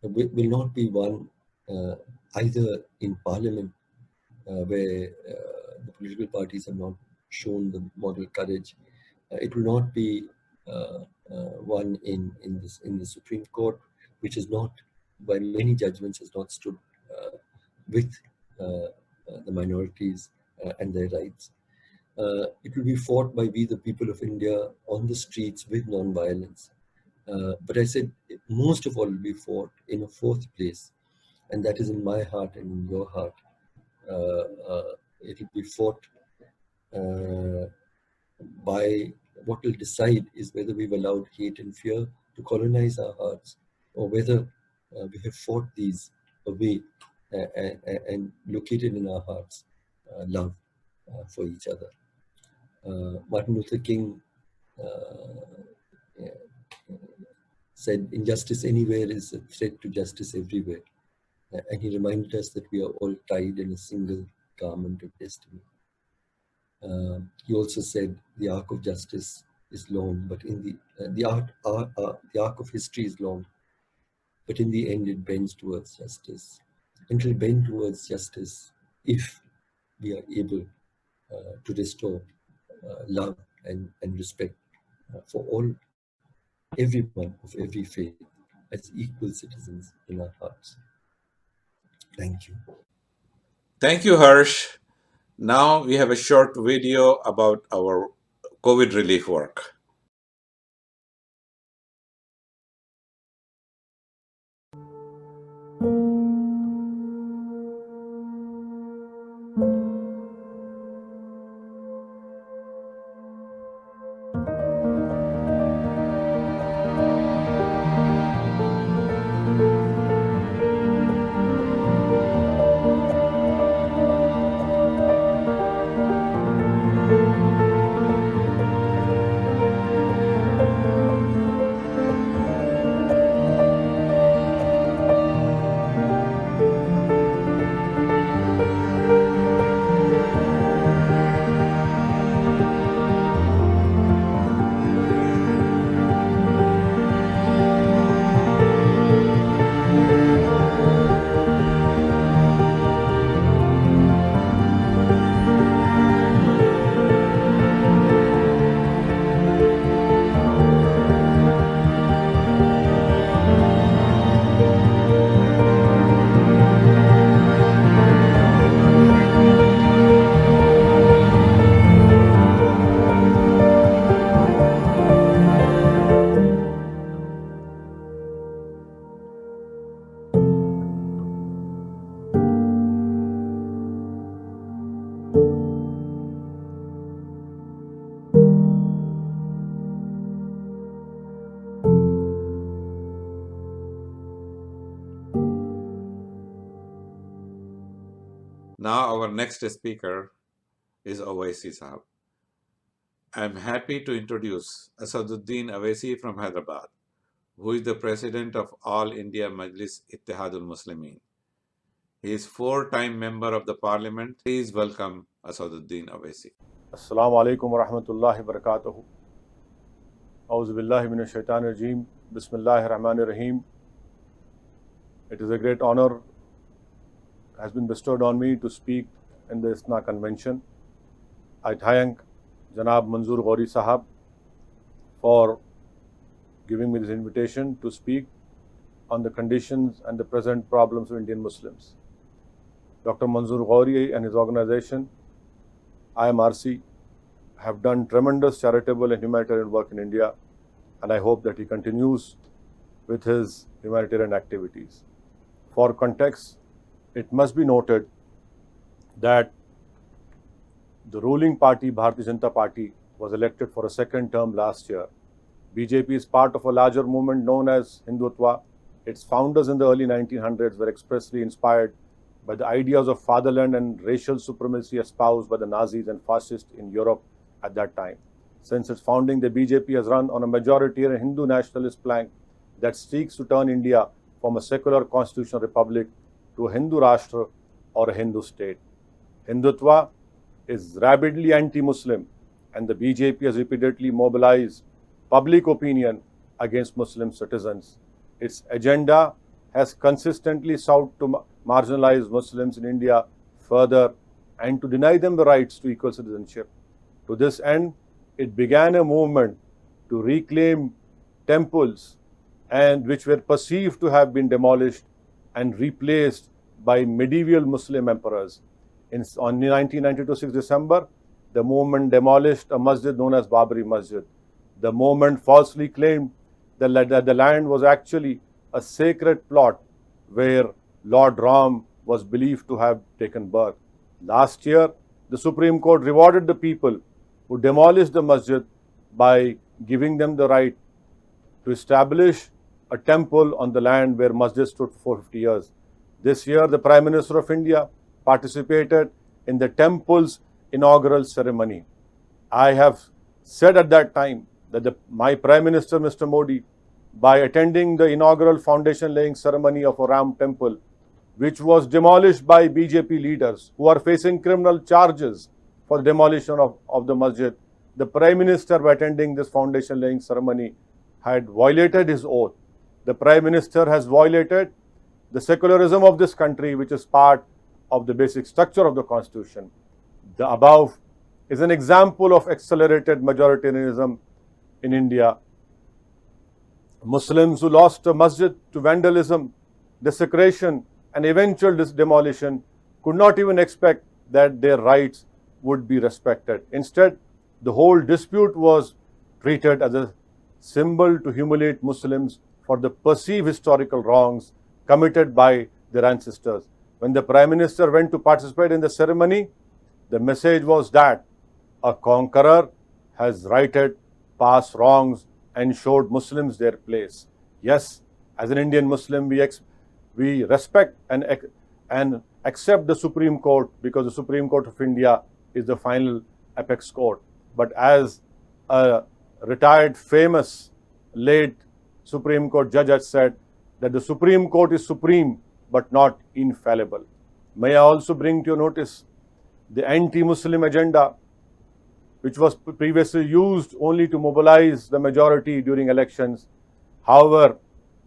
will not be won either in Parliament, where the political parties have not shown the moral courage. It will not be won in the Supreme Court, which is not, by many judgments, has not stood with the minorities and their rights. It will be fought by we, the people of India, on the streets with non-violence. But I said, most of all, will be fought in a fourth place, and that is in my heart and in your heart. It will be fought by what will decide is whether we've allowed hate and fear to colonize our hearts, or whether We have fought these away and located in our hearts love for each other. Martin Luther King said, "Injustice anywhere is a threat to justice everywhere." And he reminded us that we are all tied in a single garment of destiny. He also said, "The arc of justice is long, but in the arc of history is long, but in the end it bends towards justice. And it will bend towards justice if we are able to restore love and respect for everyone of every faith as equal citizens in our hearts." Thank you.
Thank you, Harsh. Now we have a short video about our COVID relief work. Now our next speaker is Owaisi Sahab. I am happy to introduce Asaduddin Owaisi from Hyderabad, who is the president of All India Majlis Ittihadul Muslimin. He is four-time member of the parliament. Please welcome Asaduddin Owaisi.
Assalamu alaikum wa rahmatullahi wa barakatuhu. Auzu billahi minash shaitanir rajeem. Bismillahir rahmanir rahim. It is a great honor has been bestowed on me to speak in the ISNA convention. I thank Janab Manzoor Ghauri Sahab for giving me this invitation to speak on the conditions and the present problems of Indian Muslims. Dr. Manzoor Ghauri and his organization, IMRC, have done tremendous charitable and humanitarian work in India, and I hope that he continues with his humanitarian activities. For context, it must be noted that the ruling party, Bharatiya Janata Party, was elected for a second term last year. BJP is part of a larger movement known as Hindutva. Its founders in the early 1900s were expressly inspired by the ideas of fatherland and racial supremacy espoused by the Nazis and fascists in Europe at that time. Since its founding, the BJP has run on a majoritarian Hindu nationalist plank that seeks to turn India from a secular constitutional republic to a Hindu Rashtra or a Hindu state. Hindutva is rabidly anti-Muslim, and the BJP has repeatedly mobilized public opinion against Muslim citizens. Its agenda has consistently sought to marginalize Muslims in India further and to deny them the rights to equal citizenship. To this end, it began a movement to reclaim temples and which were perceived to have been demolished and replaced by medieval Muslim emperors. On 1992 6 December, the movement demolished a masjid known as Babri Masjid. The movement falsely claimed that the land was actually a sacred plot where Lord Ram was believed to have taken birth. Last year, the Supreme Court rewarded the people who demolished the masjid by giving them the right to establish a temple on the land where masjid stood for 450 years. This year, the Prime Minister of India participated in the temple's inaugural ceremony. I have said at that time that my Prime Minister, Mr. Modi, by attending the inaugural foundation laying ceremony of a Ram temple, which was demolished by BJP leaders who are facing criminal charges for the demolition of the masjid, the Prime Minister, by attending this foundation laying ceremony, had violated his oath. The Prime Minister has violated the secularism of this country, which is part of the basic structure of the Constitution. The above is an example of accelerated majoritarianism in India. Muslims who lost a masjid to vandalism, desecration, and eventual demolition could not even expect that their rights would be respected. Instead, the whole dispute was treated as a symbol to humiliate Muslims for the perceived historical wrongs committed by their ancestors. When the Prime Minister went to participate in the ceremony, the message was that a conqueror has righted past wrongs and showed Muslims their place. Yes, as an Indian Muslim, we respect and accept the Supreme Court, because the Supreme Court of India is the final apex court. But as a retired, famous, late Supreme Court judge has said, that the Supreme Court is supreme but not infallible. May I also bring to your notice the anti-Muslim agenda, which was previously used only to mobilize the majority during elections. However,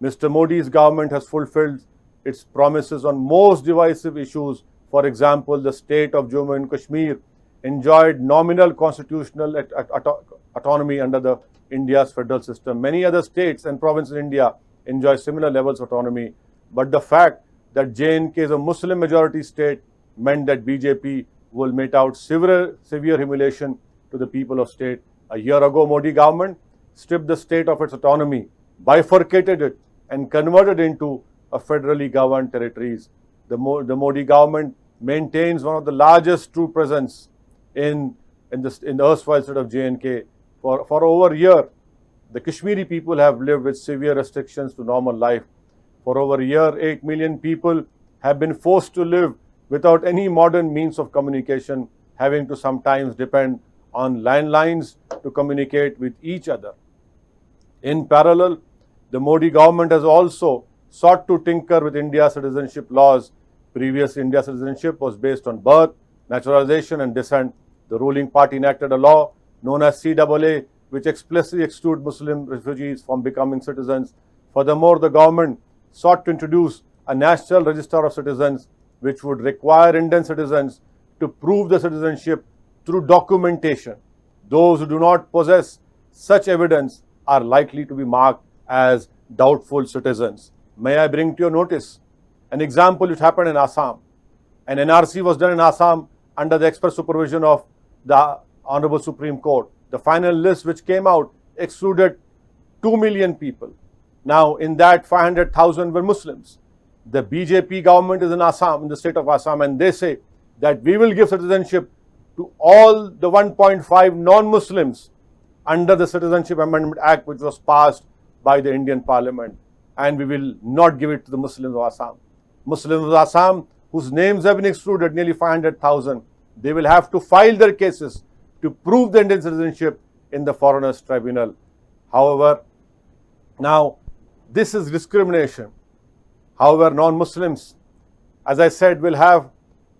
Mr. Modi's government has fulfilled its promises on most divisive issues. For example, the state of Jammu and Kashmir enjoyed nominal constitutional autonomy under the India's federal system. Many other states and provinces in India enjoy similar levels of autonomy. But the fact that J&K is a Muslim majority state meant that BJP will mete out severe humiliation to the people of state. A year ago, Modi government stripped the state of its autonomy, bifurcated it, and converted into a federally governed territories. The Modi government maintains one of the largest troop presence in the erstwhile state of J&K. For over a year, the Kashmiri people have lived with severe restrictions to normal life. For over a year, 8 million people have been forced to live without any modern means of communication, having to sometimes depend on landlines to communicate with each other. In parallel, the Modi government has also sought to tinker with India's citizenship laws. Previous India citizenship was based on birth, naturalization, and descent. The ruling party enacted a law known as CAA, which explicitly excludes Muslim refugees from becoming citizens. Furthermore, the government sought to introduce a national register of citizens, which would require Indian citizens to prove their citizenship through documentation. Those who do not possess such evidence are likely to be marked as doubtful citizens. May I bring to your notice an example which happened in Assam. An NRC was done in Assam under the expert supervision of the Honorable Supreme Court. The final list which came out excluded 2 million people. Now, in that 500,000 were Muslims. The BJP government is in Assam, in the state of Assam, and they say that we will give citizenship to all the 1.5 non-Muslims under the Citizenship Amendment Act, which was passed by the Indian Parliament, and we will not give it to the Muslims of Assam. Muslims of Assam, whose names have been excluded, nearly 500,000, they will have to file their cases to prove the Indian citizenship in the Foreigners Tribunal. However, now this is discrimination. However, non-Muslims, as I said, will have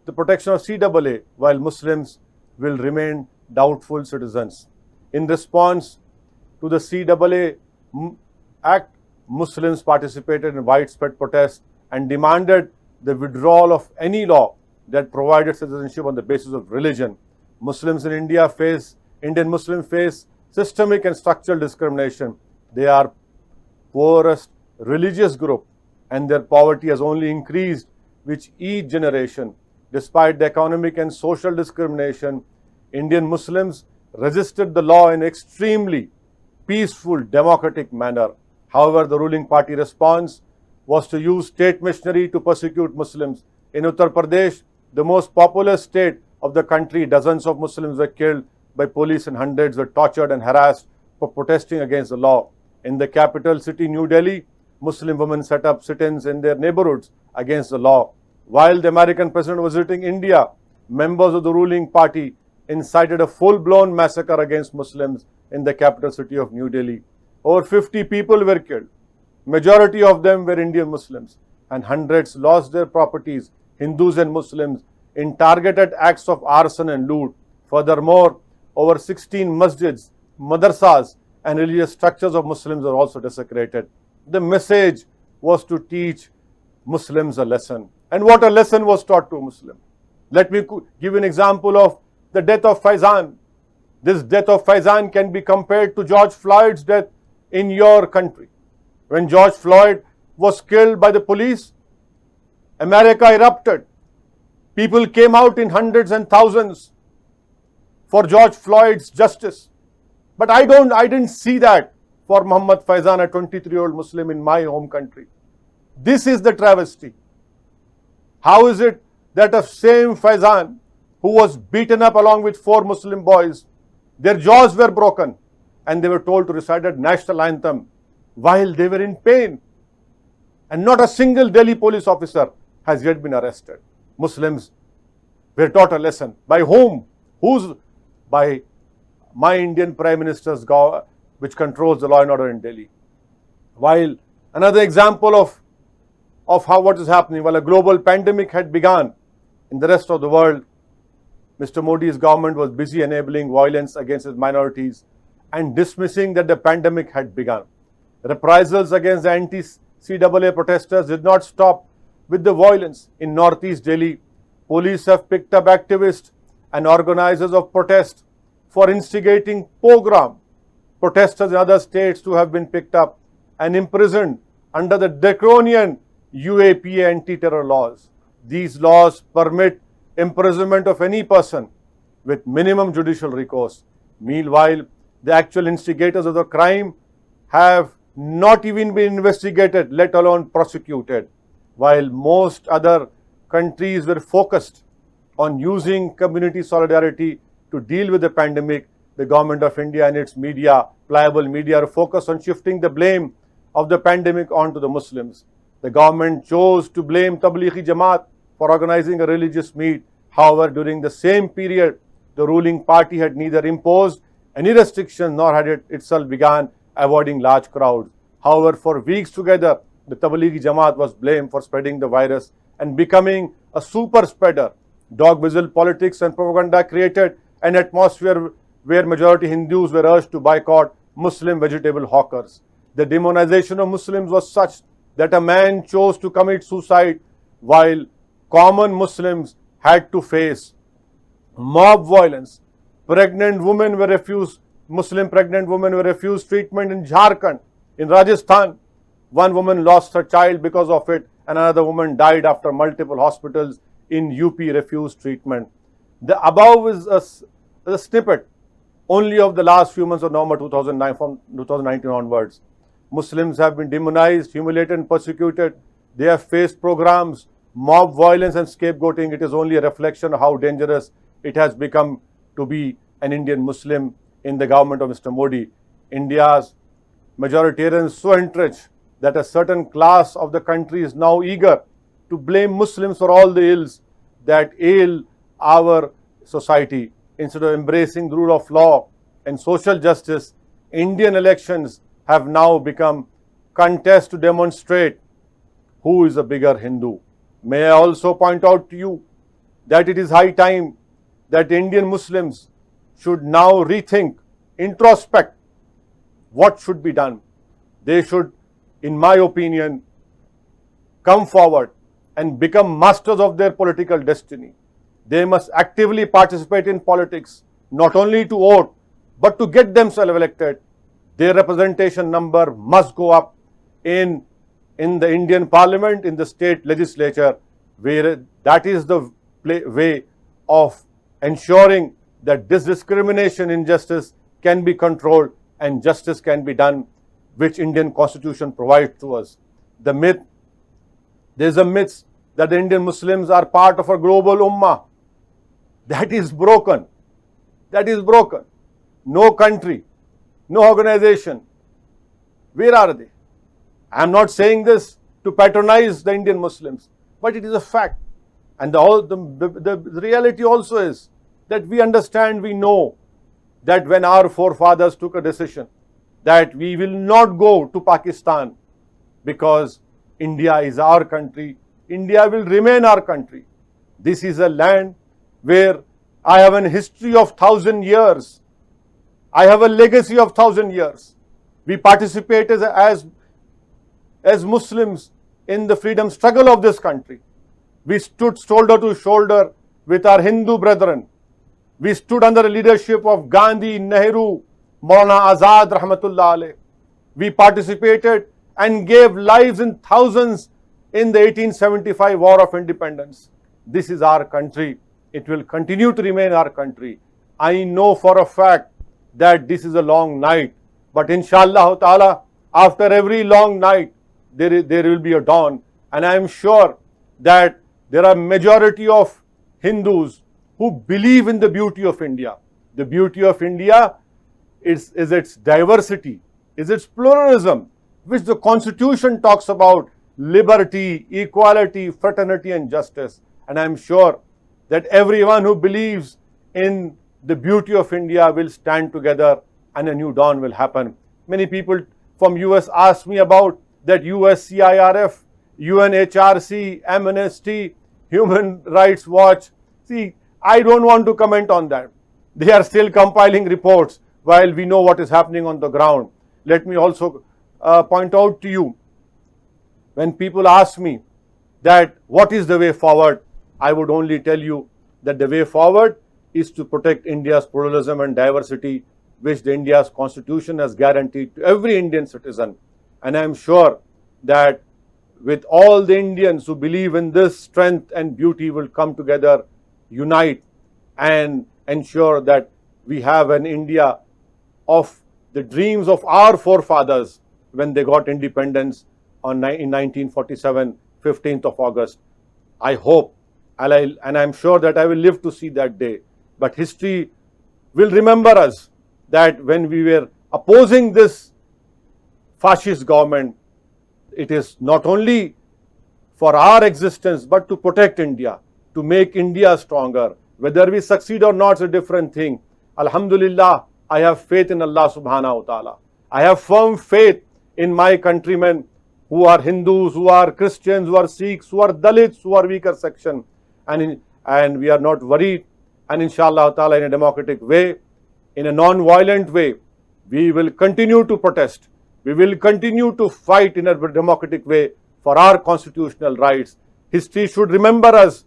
the protection of CAA, while Muslims will remain doubtful citizens. In response to the CAA Act, Muslims participated in widespread protests and demanded the withdrawal of any law that provided citizenship on the basis of religion. Muslims in India Indian Muslims face systemic and structural discrimination. They are poorest religious group, and their poverty has only increased with each generation. Despite the economic and social discrimination, Indian Muslims resisted the law in extremely peaceful, democratic manner. However, the ruling party response was to use state machinery to persecute Muslims. In Uttar Pradesh, the most populous state of the country, dozens of Muslims were killed by police and hundreds were tortured and harassed for protesting against the law. In the capital city, New Delhi, Muslim women set up sit-ins in their neighborhoods against the law. While the American president was visiting India, members of the ruling party incited a full-blown massacre against Muslims in the capital city of New Delhi. Over 50 people were killed. Majority of them were Indian Muslims, and hundreds lost their properties, Hindus and Muslims, in targeted acts of arson and loot. Furthermore, over 16 masjids, madrasas, and religious structures of Muslims are also desecrated. The message was to teach Muslims a lesson. And what a lesson was taught to Muslims. Let me give an example of the death of Faizan. This death of Faizan can be compared to George Floyd's death in your country. When George Floyd was killed by the police, America erupted. People came out in hundreds and thousands for George Floyd's justice. But I didn't see that for Muhammad Faizan, a 23-year-old Muslim in my home country. This is the travesty. How is it that a same Faizan who was beaten up along with 4 Muslim boys, their jaws were broken and they were told to recite a national anthem while they were in pain, and not a single Delhi police officer has yet been arrested. Muslims were taught a lesson. By whom? By my Indian Prime Minister's government, which controls the law and order in Delhi. While another example of how what is happening, while a global pandemic had begun in the rest of the world, Mr. Modi's government was busy enabling violence against its minorities and dismissing that the pandemic had begun. Reprisals against the anti-CAA protesters did not stop with the violence. In northeast Delhi, police have picked up activists and organizers of protest for instigating pogrom. Protesters in other states too have been picked up and imprisoned under the draconian UAPA anti-terror laws. These laws permit imprisonment of any person with minimum judicial recourse. Meanwhile, the actual instigators of the crime have not even been investigated, let alone prosecuted. While most other countries were focused on using community solidarity to deal with the pandemic, the government of India and its media, pliable media, are focused on shifting the blame of the pandemic onto the Muslims. The government chose to blame Tablighi Jamaat for organizing a religious meet. However, during the same period, the ruling party had neither imposed any restrictions nor had it itself begun avoiding large crowds. However, for weeks together, the Tablighi Jamaat was blamed for spreading the virus and becoming a super spreader. Dog whistle politics and propaganda created an atmosphere where majority Hindus were urged to boycott Muslim vegetable hawkers. The demonization of Muslims was such that a man chose to commit suicide while common Muslims had to face mob violence. Muslim pregnant women were refused treatment in Jharkhand. In Rajasthan, one woman lost her child because of it, and another woman died after multiple hospitals in UP refused treatment. The above is a snippet only of the last few months of November 2009, from 2019 onwards. Muslims have been demonized, humiliated and persecuted. They have faced pogroms, mob violence and scapegoating. It is only a reflection of how dangerous it has become to be an Indian Muslim in the government of Mr. Modi. India's majoritarians so entrenched that a certain class of the country is now eager to blame Muslims for all the ills that ail our society. Instead of embracing the rule of law and social justice, Indian elections have now become contests to demonstrate who is a bigger Hindu. May I also point out to you that it is high time that Indian Muslims should now rethink, introspect what should be done. They should, in my opinion, come forward and become masters of their political destiny. They must actively participate in politics, not only to vote, but to get themselves elected. Their representation number must go up in the Indian Parliament, in the state legislature, where that is the way of ensuring that this discrimination, injustice can be controlled and justice can be done, which Indian Constitution provides to us. There is a myth that the Indian Muslims are part of a global ummah. That is broken. That is broken. No country, no organization. Where are they? I am not saying this to patronize the Indian Muslims, but it is a fact. And the reality also is that we understand, we know that when our forefathers took a decision that we will not go to Pakistan because India is our country, India will remain our country. This is a land where I have a history of 1,000 years. I have a legacy of 1,000 years. We participated as Muslims in the freedom struggle of this country. We stood shoulder to shoulder with our Hindu brethren. We stood under the leadership of Gandhi, Nehru, Maulana Azad, Rahmatullah alayh. We participated and gave lives in thousands in the 1875 War of Independence. This is our country. It will continue to remain our country. I know for a fact that this is a long night, but inshallah ta'ala, after every long night, there will be a dawn. And I am sure that there are majority of Hindus who believe in the beauty of India. The beauty of India is its diversity, is its pluralism, which the Constitution talks about: liberty, equality, fraternity and justice. And I am sure that everyone who believes in the beauty of India will stand together and a new dawn will happen. Many people from US ask me about that USCIRF, UNHRC, Amnesty, Human Rights Watch. See, I don't want to comment on that. They are still compiling reports while we know what is happening on the ground. Let me also point out to you, when people ask me that what is the way forward, I would only tell you that the way forward is to protect India's pluralism and diversity, which the India's Constitution has guaranteed to every Indian citizen. And I am sure that with all the Indians who believe in this strength and beauty will come together, unite and ensure that we have an India of the dreams of our forefathers when they got independence in 1947, 15th of August. I hope and I'm sure that I will live to see that day. But history will remember us that when we were opposing this fascist government, it is not only for our existence but to protect India, to make India stronger. Whether we succeed or not is a different thing. Alhamdulillah, I have faith in Allah subhanahu wa ta'ala. I have firm faith in my countrymen who are Hindus, who are Christians, who are Sikhs, who are Dalits, who are weaker section. And we are not worried. And inshallah ta'ala, in a democratic way, in a non-violent way, we will continue to protest. We will continue to fight in a democratic way for our constitutional rights. History should remember us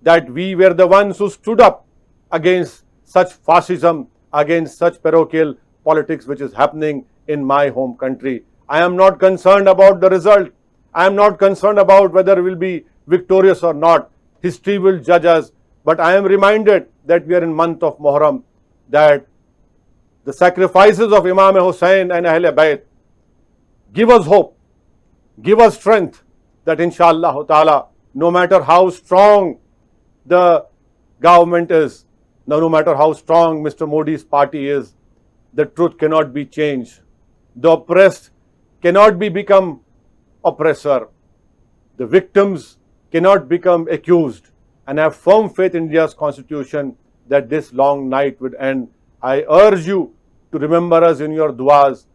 that we were the ones who stood up against such fascism, against such parochial politics which is happening in my home country. I am not concerned about the result. I am not concerned about whether we will be victorious or not. History will judge us. But I am reminded that we are in month of Muharram, that the sacrifices of Imam Hussain and Ahl Bayt give us hope, give us strength that inshallah ta'ala, no matter how strong the government is, no matter how strong Mr. Modi's party is, the truth cannot be changed. The oppressed cannot become oppressor. The victims cannot become accused. And I have firm faith in India's Constitution that this long night would end. I urge you to remember us in your du'as.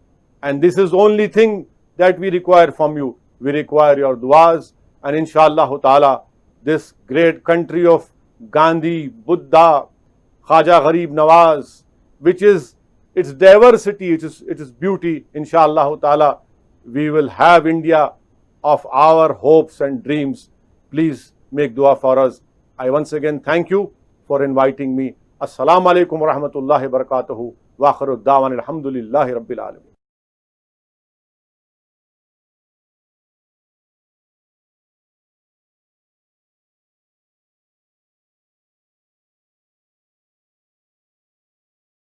And this is the only thing that we require from you. We require your du'as. And inshallah ta'ala, this great country of Gandhi, Buddha, Khaja Gharib Nawaz, which is its diversity, it is beauty, inshallah ta'ala, we will have India of our hopes and dreams. Please make dua for us. I once again thank you for inviting me. Assalamu alaikum wa rahmatullahi wa barakatuhu. Wa akhiru da'wan alhamdulillahi rabbil alamin.